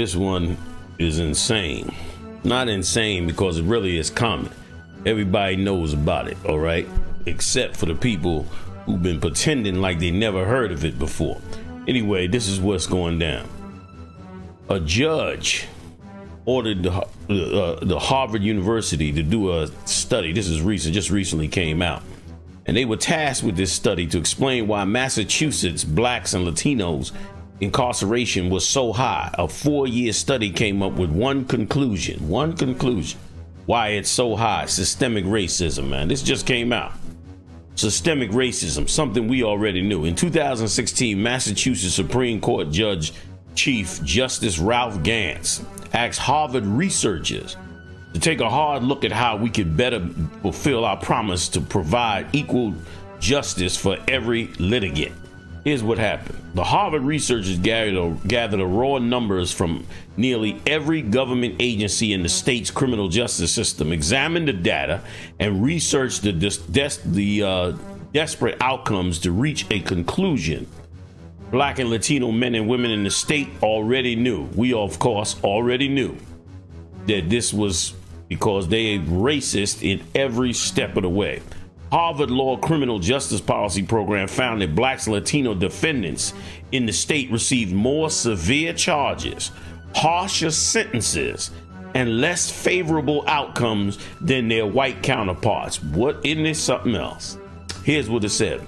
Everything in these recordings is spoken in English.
this one is insane. Not insane because it really is common. Everybody knows about it, all right? Except for the people who've been pretending like they never heard of it before. Anyway, this is what's going down. A judge ordered the Harvard University to do a study. This is recent, just recently came out. And they were tasked with this study to explain why Massachusetts blacks and Latinos incarceration was so high. A 4-year study came up with one conclusion, why it's so high. Systemic racism, man. This just came out. Systemic racism, something we already knew. In 2016, Massachusetts Supreme Court Judge Chief Justice Ralph Gantz asked Harvard researchers to take a hard look at how we could better fulfill our promise to provide equal justice for every litigant. Here's what happened. The Harvard researchers gathered raw numbers from nearly every government agency in the state's criminal justice system, examined the data, and researched the desperate outcomes to reach a conclusion. Black and Latino men and women in the state already knew. We, of course, already knew that this was because they are racist in every step of the way. Harvard Law Criminal Justice Policy Program found that blacks and Latino defendants in the state received more severe charges, harsher sentences, and less favorable outcomes than their white counterparts. What, isn't this something else? Here's what it said.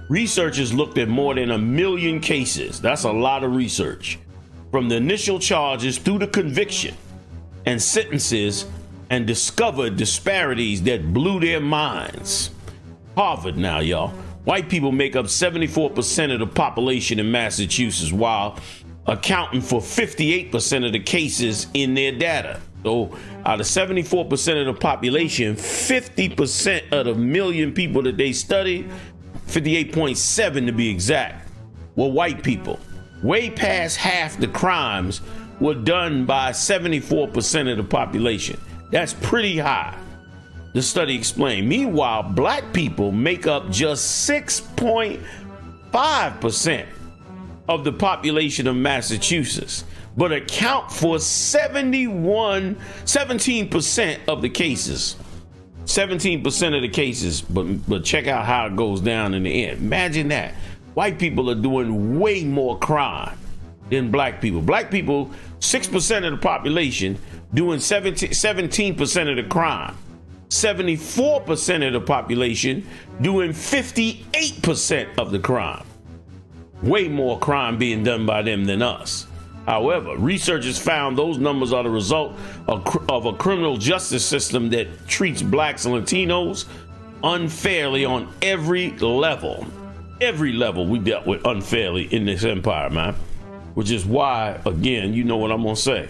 Researchers looked at more than 1 million cases. That's a lot of research. From the initial charges through the conviction and sentences, and discovered disparities that blew their minds. Harvard now, y'all. White people make up 74% of the population in Massachusetts, while accounting for 58% of the cases in their data. So out of 74% of the population, 50% of the million people that they studied, 58.7 to be exact, were white people. Way past half the crimes were done by 74% of the population. That's pretty high, the study explained. Meanwhile, black people make up just 6.5% of the population of Massachusetts, but account for 17% of the cases. 17% of the cases, but check out how it goes down in the end. Imagine that. White people are doing way more crime than black people. Black people, 6% of the population, doing 17% of the crime. 74% of the population doing 58% of the crime. Way more crime being done by them than us. However, researchers found those numbers are the result of a criminal justice system that treats blacks and Latinos unfairly on every level. Every level we dealt with unfairly in this empire, man. Which is why, again, you know what I'm gonna say.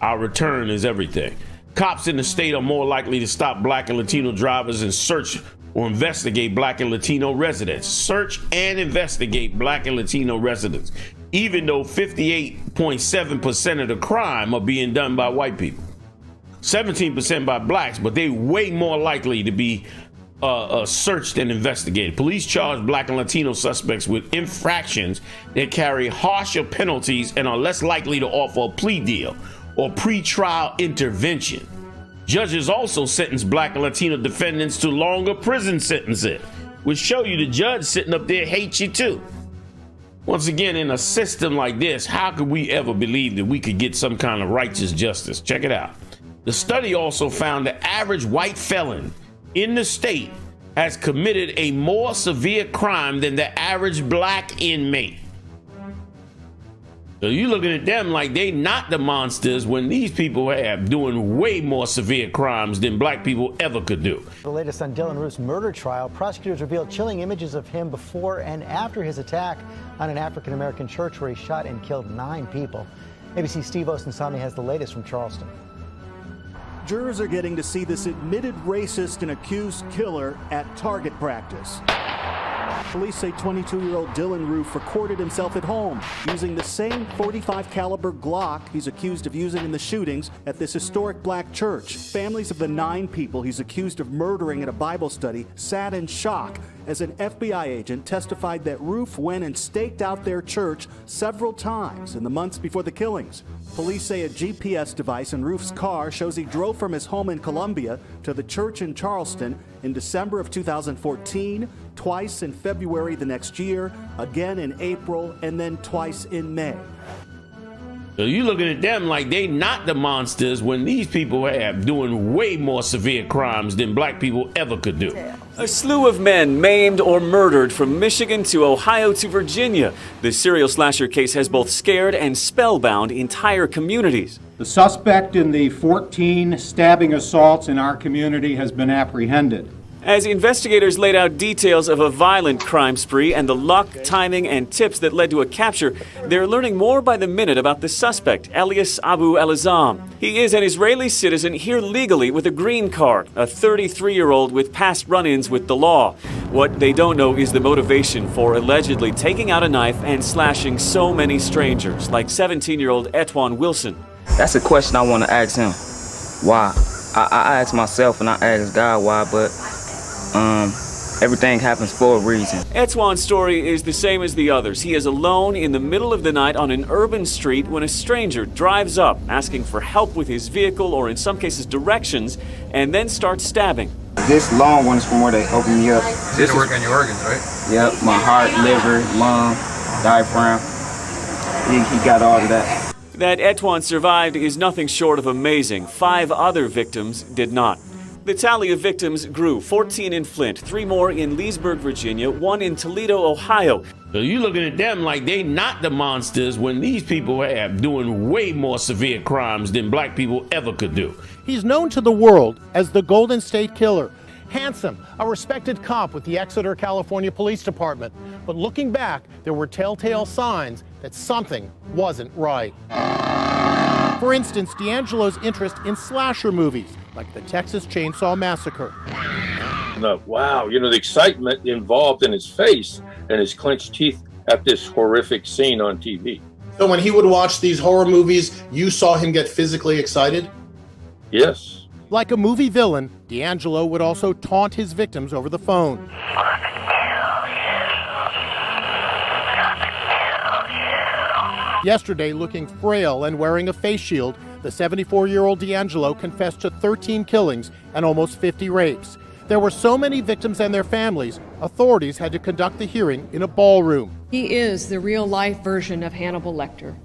Our return is everything. Cops in the state are more likely to stop black and Latino drivers and search or investigate black and Latino residents. Search and investigate black and Latino residents, even though 58.7% of the crime are being done by white people. 17% by blacks, but they way more likely to be searched and investigated. Police charge black and Latino suspects with infractions that carry harsher penalties and are less likely to offer a plea deal or pre-trial intervention. Judges also sentence black and Latino defendants to longer prison sentences, which show you the judge sitting up there hates you too. Once again, in a system like this, how could we ever believe that we could get some kind of righteous justice? Check it out. The study also found the average white felon in the state has committed a more severe crime than the average black inmate. So you looking at them like they not the monsters when these people have doing way more severe crimes than black people ever could do. The latest on Dylan Roof's murder trial, prosecutors revealed chilling images of him before and after his attack on an African-American church where he shot and killed 9 people. ABC Steve Osunsami has the latest from Charleston. Jurors are getting to see this admitted racist and accused killer at target practice. Police say 22-year-old Dylan Roof recorded himself at home using the same .45 caliber Glock he's accused of using in the shootings at this historic black church. Families of the 9 people he's accused of murdering at a Bible study sat in shock as an FBI agent testified that Roof went and staked out their church several times in the months before the killings. Police say a GPS device in Roof's car shows he drove from his home in Columbia to the church in Charleston in December of 2014, twice in February the next year, again in April, and then twice in May. So you looking at them like they not the monsters when these people are doing way more severe crimes than black people ever could do. A slew of men maimed or murdered from Michigan to Ohio to Virginia. The serial slasher case has both scared and spellbound entire communities. The suspect in the 14 stabbing assaults in our community has been apprehended. As investigators laid out details of a violent crime spree and the luck, timing, and tips that led to a capture, they're learning more by the minute about the suspect, Elias Abu El-Azam. He is an Israeli citizen here legally with a green card, a 33-year-old with past run-ins with the law. What they don't know is the motivation for allegedly taking out a knife and slashing so many strangers, like 17-year-old Etwan Wilson. That's a question I want to ask him. Why? I ask myself and I ask God why, but everything happens for a reason. Etwan's story is the same as the others. He is alone in the middle of the night on an urban street when a stranger drives up asking for help with his vehicle or in some cases directions and then starts stabbing. This long one is from where they open me up. This work on your organs, right? Yep, my heart, liver, lung, diaphragm. He got all of that. That Etwan survived is nothing short of amazing. 5 other victims did not. The tally of victims grew, 14 in Flint, 3 more in Leesburg, Virginia, 1 in Toledo, Ohio. So you looking at them like they not the monsters when these people are doing way more severe crimes than black people ever could do. He's known to the world as the Golden State Killer. Handsome, a respected cop with the Exeter, California Police Department. But looking back, there were telltale signs that something wasn't right. For instance, D'Angelo's interest in slasher movies, like the Texas Chainsaw Massacre. Wow, the excitement involved in his face and his clenched teeth at this horrific scene on TV. So when he would watch these horror movies, you saw him get physically excited? Yes. Like a movie villain, D'Angelo would also taunt his victims over the phone. Yesterday, looking frail and wearing a face shield, the 74-year-old D'Angelo confessed to 13 killings and almost 50 rapes. There were so many victims and their families, authorities had to conduct the hearing in a ballroom. He is the real-life version of Hannibal Lecter.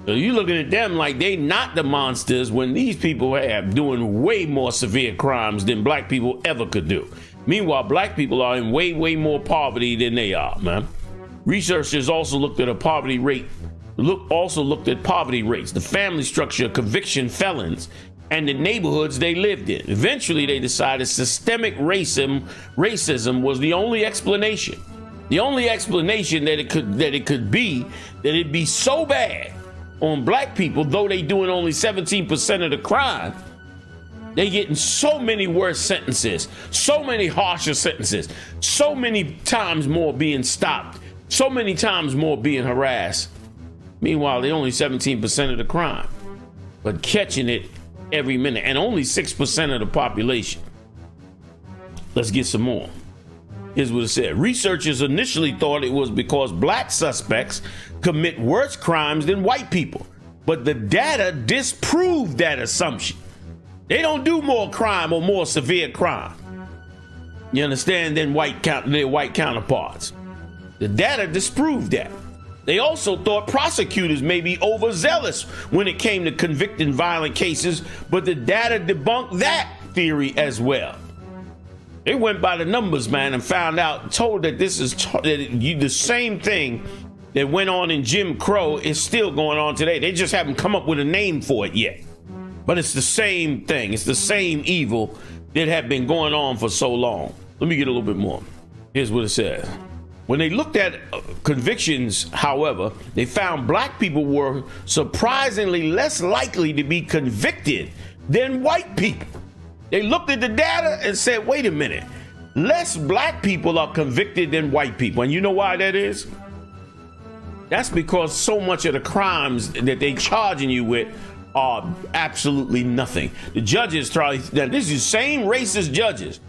So you looking at them like they not the monsters when these people are doing way more severe crimes than black people ever could do. Meanwhile, black people are in way more poverty than they are, man. Researchers also looked at poverty rates, the family structure of conviction felons, and the neighborhoods they lived in. Eventually, they decided systemic racism was the only explanation. The only explanation that it could be that it'd be so bad on black people, though they doing only 17% of the crime, they getting so many worse sentences, so many harsher sentences, so many times more being stopped, so many times more being harassed. Meanwhile, they only 17% of the crime, but catching it every minute, and only 6% of the population. Let's get some more. Here's what it said. Researchers initially thought it was because black suspects commit worse crimes than white people, but the data disproved that assumption. They don't do more crime or more severe crime, you understand, than their white counterparts. The data disproved that. They also thought prosecutors may be overzealous when it came to convicting violent cases, but the data debunked that theory as well. They went by the numbers, man, and told that this is the same thing that went on in Jim Crow is still going on today. They just haven't come up with a name for it yet. But it's the same thing. It's the same evil that had been going on for so long. Let me get a little bit more. Here's what it says. When they looked at convictions, however, they found black people were surprisingly less likely to be convicted than white people. They looked at the data and said, wait a minute, less black people are convicted than white people. And you know why that is? That's because so much of the crimes that they charging you with are absolutely nothing. The judges try, that this is same racist judges.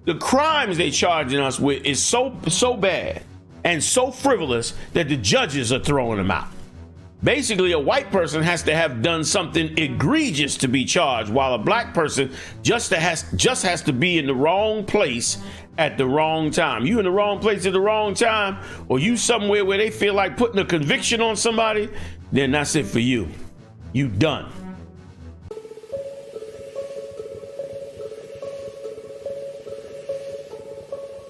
The crimes they charging us with is so bad and so frivolous that the judges are throwing them out. Basically, a white person has to have done something egregious to be charged, while a black person just has to be in the wrong place at the wrong time. You in the wrong place at the wrong time, or you somewhere where they feel like putting a conviction on somebody, then that's it for you. You done.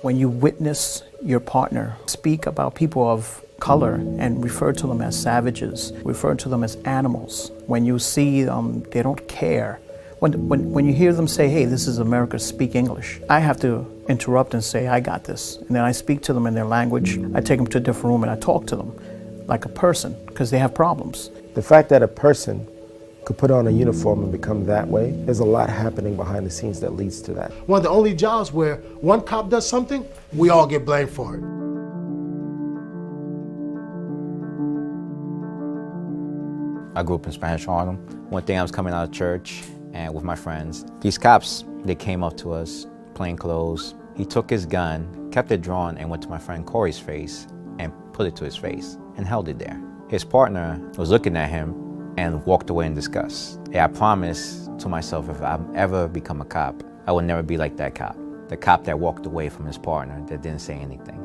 When you witness your partner speak about people of color and refer to them as savages, refer to them as animals, when you see they don't care, when you hear them say, hey, this is America, speak English, I have to interrupt and say, I got this. And then I speak to them in their language. I take them to a different room and I talk to them like a person, because they have problems. The fact that a person could put on a uniform and become that way, there's a lot happening behind the scenes that leads to that. One of the only jobs where one cop does something, we all get blamed for it. I grew up in Spanish Harlem. One day I was coming out of church and with my friends, these cops, they came up to us, plain clothes. He took his gun, kept it drawn, and went to my friend Corey's face and put it to his face and held it there. His partner was looking at him and walked away in disgust. I promised to myself, if I ever become a cop, I will never be like that cop. The cop that walked away from his partner, that didn't say anything.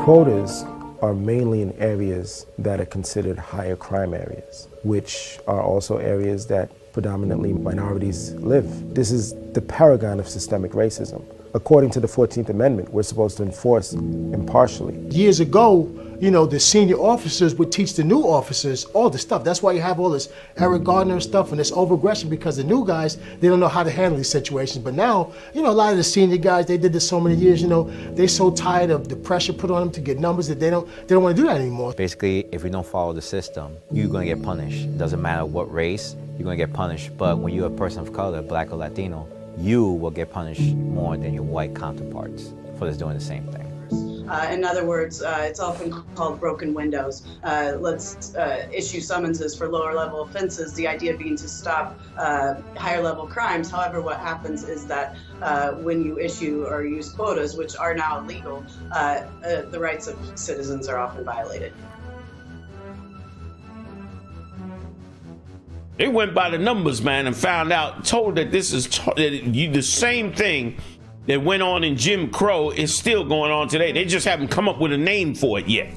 Quotas are mainly in areas that are considered higher crime areas, which are also areas that predominantly minorities live. This is the paragon of systemic racism. According to the 14th Amendment, we're supposed to enforce impartially. Years ago, you know, the senior officers would teach the new officers all the stuff. That's why you have all this Eric Gardner stuff and this overaggression, because the new guys, they don't know how to handle these situations. But now, you know, a lot of the senior guys, they did this so many years, you know, they're so tired of the pressure put on them to get numbers that they don't want to do that anymore. Basically, if you don't follow the system, you're going to get punished. It doesn't matter what race, you're going to get punished. But when you're a person of color, black or Latino, you will get punished more than your white counterparts for just doing the same thing. In other words, it's often called broken windows. Let's issue summonses for lower level offenses, the idea being to stop higher level crimes. However, what happens is that when you issue or use quotas, which are now illegal, the rights of citizens are often violated. They went by the numbers, man, and found out, told that this is the same thing that went on in Jim Crow is still going on today. They just haven't come up with a name for it yet.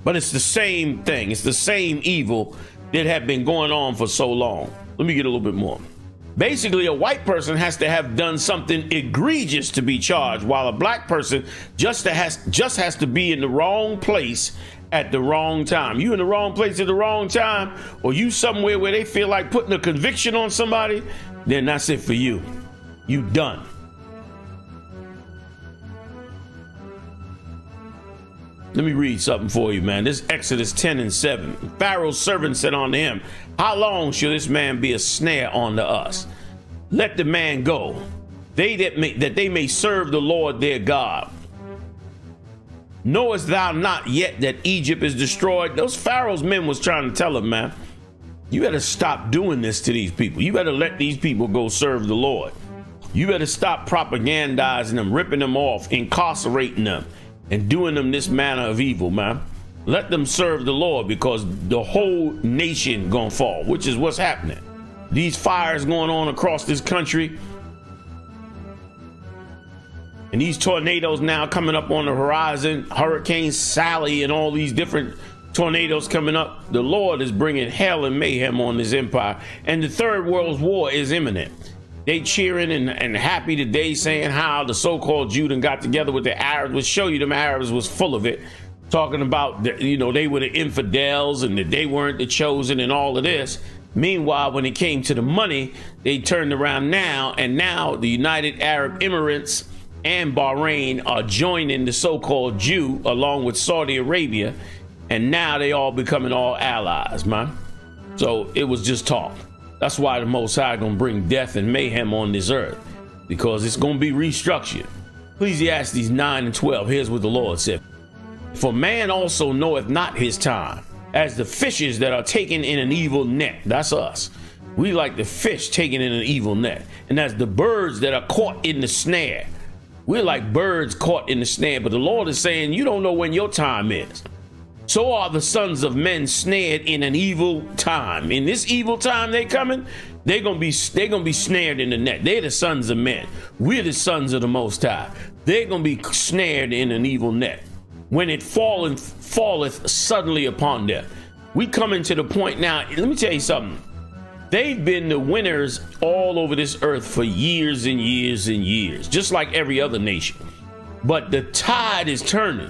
But it's the same thing. It's the same evil that had been going on for so long. Let me get a little bit more. Basically, a white person has to have done something egregious to be charged, while a black person just has to be in the wrong place at the wrong time. You in the wrong place at the wrong time, or you somewhere where they feel like putting a conviction on somebody, then that's it for you. You done. Let me read something for you, man. This Exodus 10:7. Pharaoh's servant said unto him, how long shall this man be a snare unto us? Let the man go, that they may serve the Lord their God. Knowest thou not yet that Egypt is destroyed? Those Pharaoh's men was trying to tell him, man, you better stop doing this to these people. You better let these people go serve the Lord. You better stop propagandizing them, ripping them off, incarcerating them, and doing them this manner of evil, man. Let them serve the Lord, because the whole nation gonna fall, which is what's happening. These fires going on across this country, and these tornadoes now coming up on the horizon, Hurricane Sally and all these different tornadoes coming up. The Lord is bringing hell and mayhem on this empire, and the Third World War is imminent. They cheering and happy today, saying how the so-called Jew got together with the Arabs, which show you them Arabs was full of it, talking about, they were the infidels and that they weren't the chosen and all of this. Meanwhile, when it came to the money, they turned around now, and now the United Arab Emirates and Bahrain are joining the so-called Jew along with Saudi Arabia, and now they all becoming all allies, man. So it was just talk. That's why the Most High gonna bring death and mayhem on this earth, because it's gonna be restructured. Ecclesiastes 9 and 12, here's what the Lord said. For man also knoweth not his time, as the fishes that are taken in an evil net. That's us. We like the fish taken in an evil net. And as the birds that are caught in the snare. We're like birds caught in the snare. But the Lord is saying, you don't know when your time is. So are the sons of men snared in an evil time. In this evil time they coming, they're gonna be snared in the net. They're the sons of men. We're the sons of the Most High. They're gonna be snared in an evil net. When it falleth suddenly upon them. We coming to the point now. Let me tell you something. They've been the winners all over this earth for years and years and years, just like every other nation. But the tide is turning,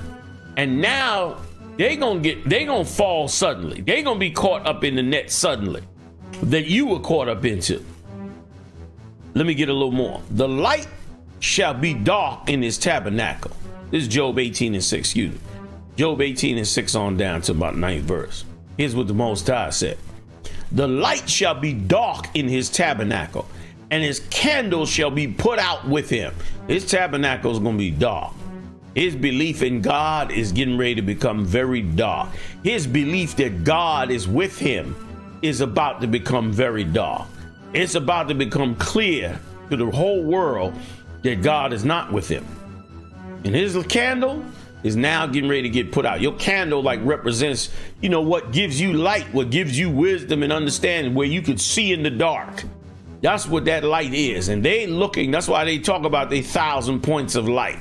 and now they're gonna fall suddenly. They're gonna be caught up in the net suddenly that you were caught up into. Let me get a little more. The light shall be dark in his tabernacle. This is Job 18 and 6, excuse me. Job 18 and 6 on down to about 9th verse. Here's what the Most High said. The light shall be dark in his tabernacle, and his candle shall be put out with him. His tabernacle is going to be dark. His belief in God is getting ready to become very dark. His belief that God is with him is about to become very dark. It's about to become clear to the whole world that God is not with him. And his candle is now getting ready to get put out. Your candle represents, what gives you light, what gives you wisdom and understanding, where you could see in the dark. That's what that light is. And they looking, that's why they talk about the 1,000 points of light,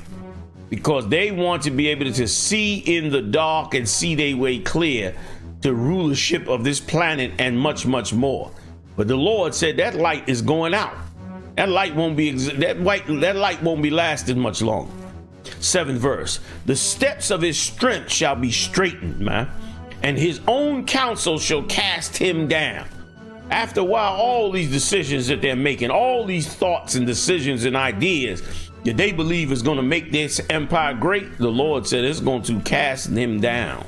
because they want to be able to see in the dark and see their way clear to rulership of this planet and much, much more. But the Lord said that light is going out. That light won't be lasting much longer. 7th verse. The steps of his strength shall be straightened, man, and his own counsel shall cast him down. After a while, all these decisions that they're making, all these thoughts and decisions and ideas that they believe is going to make this empire great, the Lord said it's going to cast him down.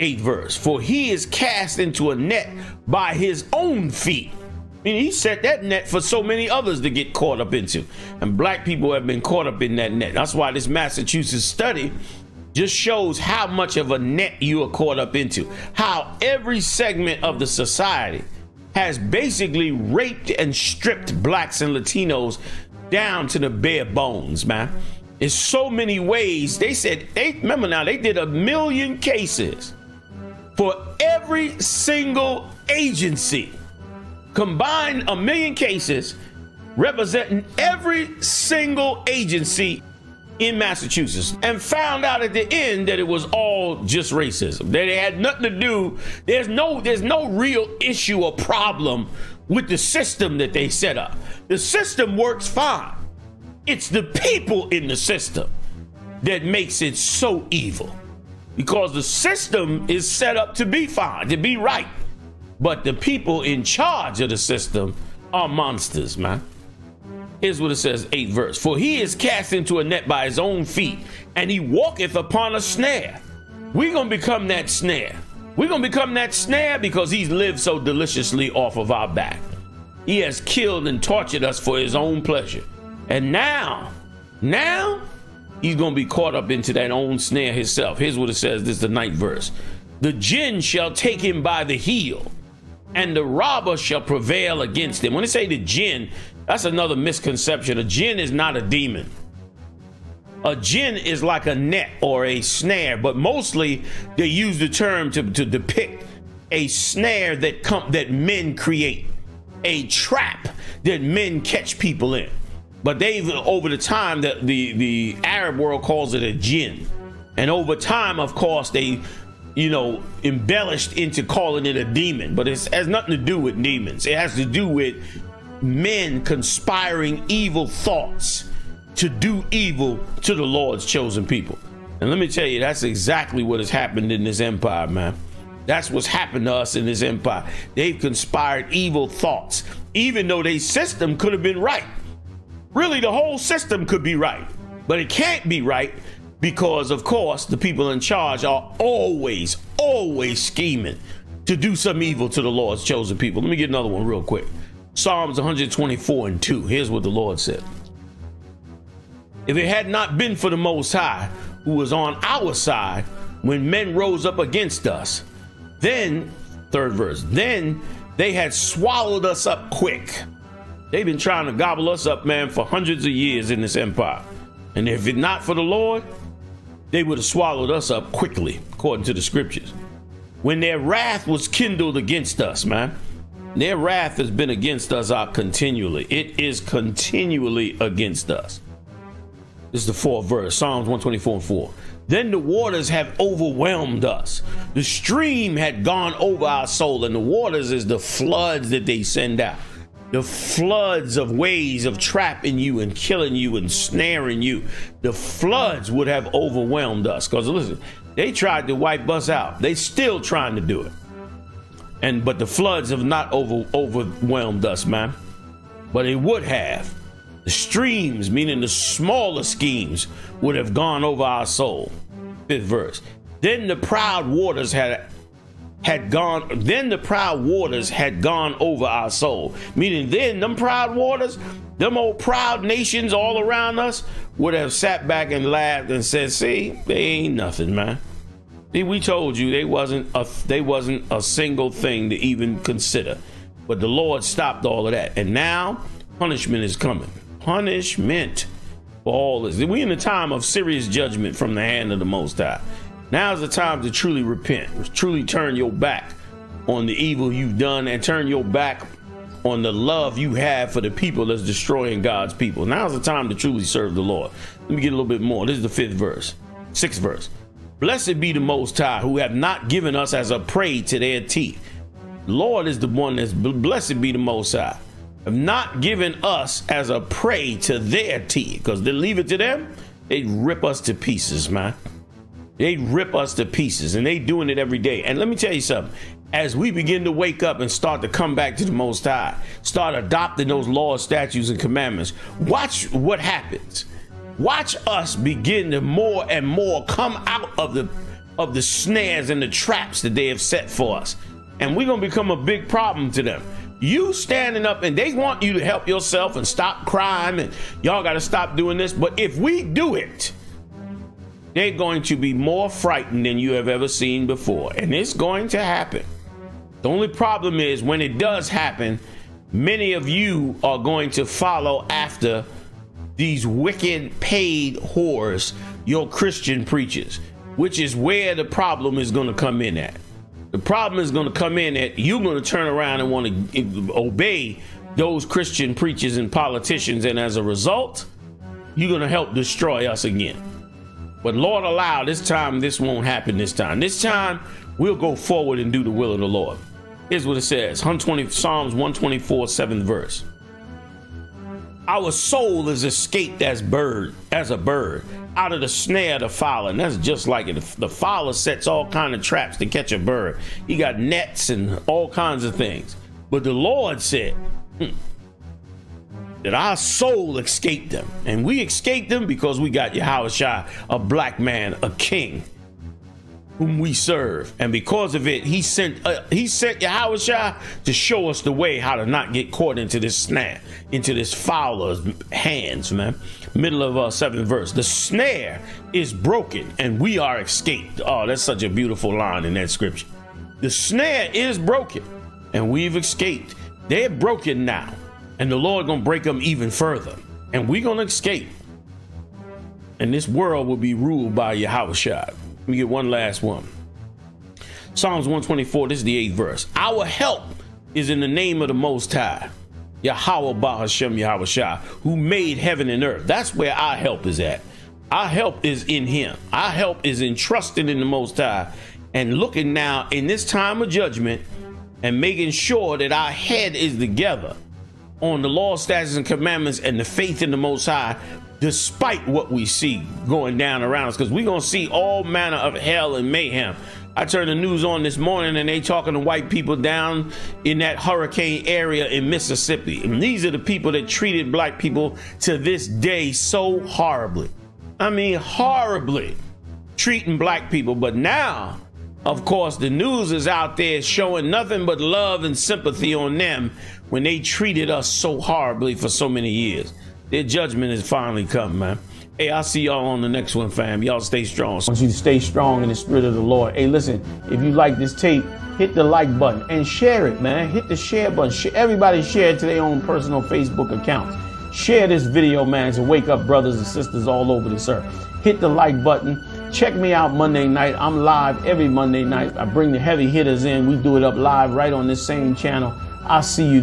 8th verse. For he is cast into a net by his own feet. I mean, he set that net for so many others to get caught up into. And black people have been caught up in that net. That's why this Massachusetts study just shows how much of a net you are caught up into. How every segment of the society has basically raped and stripped blacks and Latinos down to the bare bones, man. In so many ways. They said, remember now, they did 1 million cases for every single agency. Combined 1 million cases representing every single agency in Massachusetts, and found out at the end that it was all just racism. That it had nothing to do. There's no real issue or problem with the system that they set up. The system works fine. It's the people in the system that makes it so evil, because the system is set up to be fine, to be right. But the people in charge of the system are monsters, man. Here's what it says, 8th verse. For he is cast into a net by his own feet, and he walketh upon a snare. We're going to become that snare. We're going to become that snare because he's lived so deliciously off of our back. He has killed and tortured us for his own pleasure. And now he's going to be caught up into that own snare himself. Here's what it says. This is the 9th verse. The jinn shall take him by the heel, and the robber shall prevail against him. When they say the jinn, that's another misconception. A jinn is not a demon. A jinn is like a net or a snare, but mostly they use the term to depict a snare that men create, a trap that men catch people in. But they've, over the time, the Arab world calls it a jinn. And over time, of course, they embellished into calling it a demon, but it has nothing to do with demons. It has to do with men conspiring evil thoughts to do evil to the Lord's chosen people. And let me tell you, that's exactly what has happened in this empire, man. That's what's happened to us in this empire. They've conspired evil thoughts, even though their system could have been right. Really, the whole system could be right, but it can't be right because, of course, the people in charge are always scheming to do some evil to the Lord's chosen people. Let me get another one real quick. Psalms 124:2. Here's what the Lord said. If it had not been for the Most High, who was on our side when men rose up against us, then, third verse, then they had swallowed us up quick. They've been trying to gobble us up, man, for hundreds of years in this empire. And if it not for the Lord, they would have swallowed us up quickly, according to the scriptures. When their wrath was kindled against us, man, their wrath has been against us continually. It is continually against us. This is the fourth verse, Psalms 124:4. Then the waters have overwhelmed us. The stream had gone over our soul, and the waters is the floods that they send out. The floods of ways of trapping you and killing you and snaring you. The floods would have overwhelmed us. Because listen, they tried to wipe us out. They still trying to do it. But the floods have not overwhelmed us, man. But it would have. The streams, meaning the smaller schemes, would have gone over our soul. Fifth verse. Then the proud waters had gone over our soul. Meaning then them proud waters, them old proud nations all around us would have sat back and laughed and said, see, they ain't nothing, man. See, we told you they wasn't a single thing to even consider. But the Lord stopped all of that. And now punishment is coming. Punishment for all this. We in a time of serious judgment from the hand of the Most High. Now's the time to truly repent, truly turn your back on the evil you've done and turn your back on the love you have for the people that's destroying God's people. Now's the time to truly serve the Lord. Let me get a little bit more. This is the sixth verse. Blessed be the Most High, who have not given us as a prey to their teeth. The Lord is the one that's blessed be the Most High. Have not given us as a prey to their teeth, because they leave it to them, they rip us to pieces, man. They rip us to pieces, and they doing it every day. And let me tell you something. As we begin to wake up and start to come back to the Most High, start adopting those laws, statutes, and commandments, watch what happens. Watch us begin to more and more come out of the snares and the traps that they have set for us. And we're going to become a big problem to them. You standing up, and they want you to help yourself and stop crime, and y'all got to stop doing this. But if we do it, they're going to be more frightened than you have ever seen before. And it's going to happen. The only problem is when it does happen, many of you are going to follow after these wicked paid whores, your Christian preachers, which is where the problem is going to come in at. The problem is going to come in at you're going to turn around and want to obey those Christian preachers and politicians. And as a result, you're going to help destroy us again. But Lord, allow this time, this won't happen this time. This time, we'll go forward and do the will of the Lord. Here's what it says. Psalms 124, 7th verse. Our soul is escaped as a bird, out of the snare of the fowler. And that's just like it. The fowler sets all kinds of traps to catch a bird. He got nets and all kinds of things. But the Lord said that our soul escaped them. And we escaped them because we got Yahushua, a black man, a king, whom we serve. And because of it, he sent Yahushua to show us the way how to not get caught into this snare, into this fowler's hands, man. Middle of 7th verse. The snare is broken and we are escaped. Oh, that's such a beautiful line in that scripture. The snare is broken and we've escaped. They're broken now. And the Lord gonna break them even further. And we're gonna escape. And this world will be ruled by Yahushua. Let me get one last one. Psalms 124, this is the 8th verse. Our help is in the name of the Most High, Yahweh Bahashem Yahushua, who made heaven and earth. That's where our help is at. Our help is in him. Our help is in trusting in the Most High and looking now in this time of judgment and making sure that our head is together on the law, statutes, and commandments and the faith in the Most High, despite what we see going down around us, because we're going to see all manner of hell and mayhem. I turned the news on this morning and they talking to white people down in that hurricane area in Mississippi. And these are the people that treated black people to this day so horribly. I mean, horribly treating black people. But now, of course, the news is out there showing nothing but love and sympathy on them when they treated us so horribly for so many years. Their judgment has finally come, man. Hey, I'll see y'all on the next one, fam. Y'all stay strong. I want you to stay strong in the spirit of the Lord. Hey, listen, if you like this tape, hit the like button and share it, man. Hit the share button. Everybody share it to their own personal Facebook accounts. Share this video, man, to wake up brothers and sisters all over this earth. Hit the like button. Check me out Monday night. I'm live every Monday night. I bring the heavy hitters in. We do it up live right on this same channel. I'll see you